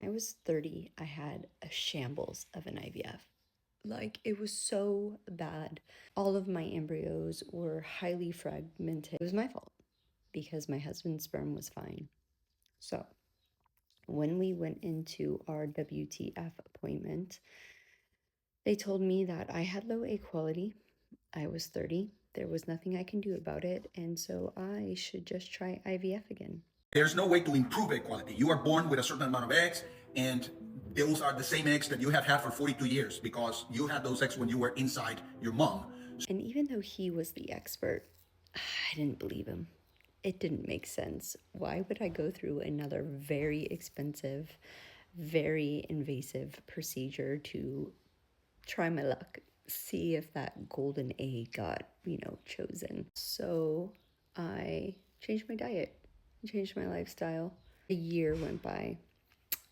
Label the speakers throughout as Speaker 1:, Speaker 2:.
Speaker 1: I was 30, I had a shambles of an IVF. Like, it was so bad. All of my embryos were highly fragmented. It was my fault because my husband's sperm was fine. So, when we went into our WTF appointment, they told me that I had low egg quality. I was 30. There was nothing I can do about it. And so I should just try IVF again.
Speaker 2: There's no way to improve egg quality. You are born with a certain amount of eggs, and those are the same eggs that you have had for 42 years because you had those eggs when you were inside your mom.
Speaker 1: And even though he was the expert, I didn't believe him. It didn't make sense. Why would I go through another very expensive, very invasive procedure to try my luck, see if that golden egg got, chosen? So I changed my diet, changed my lifestyle. A year went by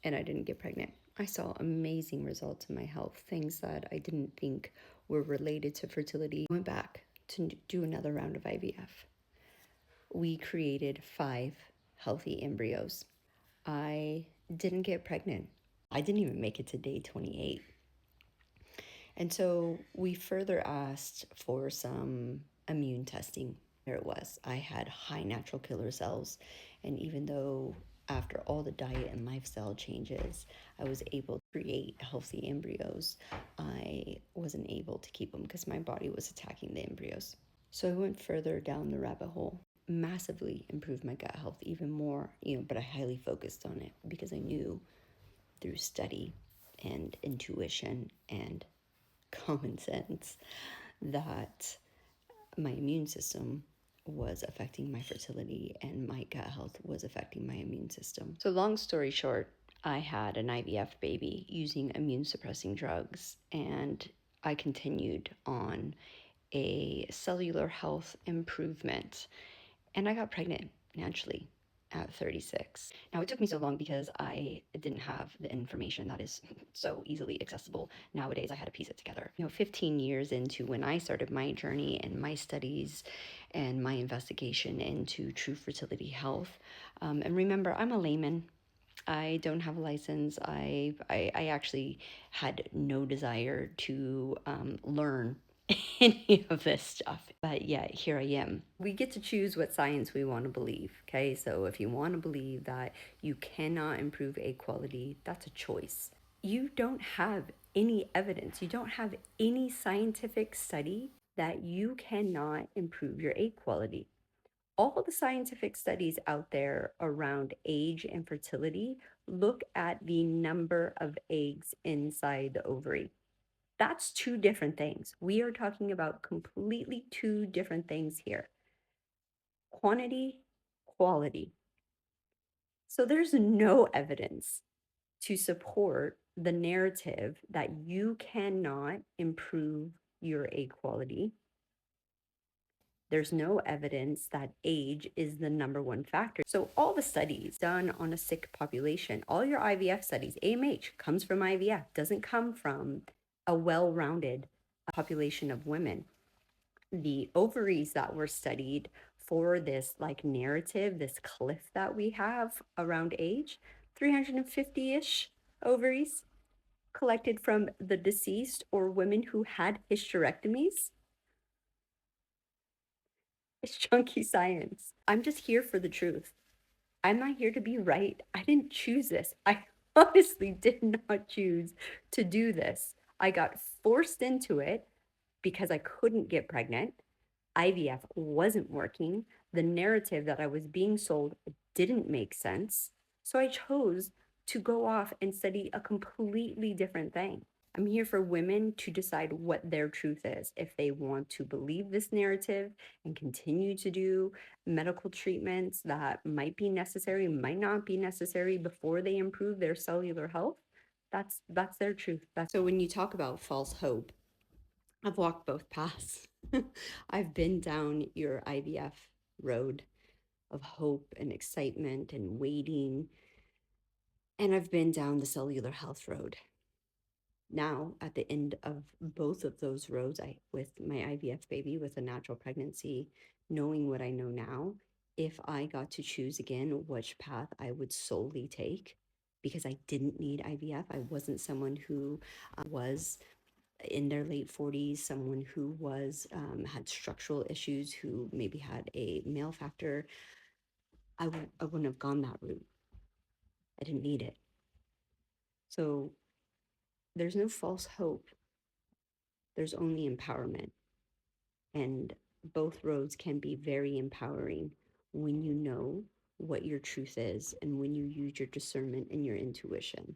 Speaker 1: and I didn't get pregnant. I saw amazing results in my health, things that I didn't think were related to fertility. I went back to do another round of IVF. We created 5 healthy embryos. I didn't get pregnant. I didn't even make it to day 28. And so we further asked for some immune testing. There it was. I had high natural killer cells. And even though after all the diet and lifestyle changes, I was able to create healthy embryos, I wasn't able to keep them because my body was attacking the embryos. So I went further down the rabbit hole, massively improved my gut health even more, but I highly focused on it because I knew through study and intuition and common sense that my immune system was affecting my fertility and my gut health was affecting my immune system. So long story short, I had an IVF baby using immune suppressing drugs, and I continued on a cellular health improvement, and I got pregnant naturally at 36. Now, it took me so long because I didn't have the information that is so easily accessible nowadays. I had to piece it together. 15 years into when I started my journey and my studies and my investigation into true fertility health. And remember, I'm a layman. I don't have a license. I actually had no desire to learn any of this stuff. But yet, here I am. We get to choose what science we want to believe, okay? So if you want to believe that you cannot improve egg quality, that's a choice. You don't have any evidence, you don't have any scientific study that you cannot improve your egg quality. All the scientific studies out there around age and fertility look at the number of eggs inside the ovary. That's 2 different things. We are talking about completely 2 different things here. Quantity, quality. So there's no evidence to support the narrative that you cannot improve your egg quality. There's no evidence that age is the number one factor. So all the studies done on a sick population, all your IVF studies, AMH comes from IVF, doesn't come from a well-rounded population of women. The ovaries that were studied for this like narrative, this cliff that we have around age, 350-ish ovaries collected from the deceased or women who had hysterectomies. It's chunky science. I'm just here for the truth. I'm not here to be right. I didn't choose this. I honestly did not choose to do this. I got forced into it because I couldn't get pregnant. IVF wasn't working. The narrative that I was being sold didn't make sense. So I chose to go off and study a completely different thing. I'm here for women to decide what their truth is. If they want to believe this narrative and continue to do medical treatments that might be necessary, might not be necessary before they improve their cellular health, that's their truth. So when you talk about false hope, I've walked both paths. I've been down your IVF road of hope and excitement and waiting, and I've been down the cellular health road. Now, at the end of both of those roads, with my IVF baby, with a natural pregnancy, knowing what I know now, if I got to choose again which path I would solely take, because I didn't need IVF. I wasn't someone who was in their late 40s, someone who was had structural issues, who maybe had a male factor. I wouldn't have gone that route. I didn't need it. So there's no false hope. There's only empowerment. And both roads can be very empowering when you know what your truth is and when you use your discernment and your intuition.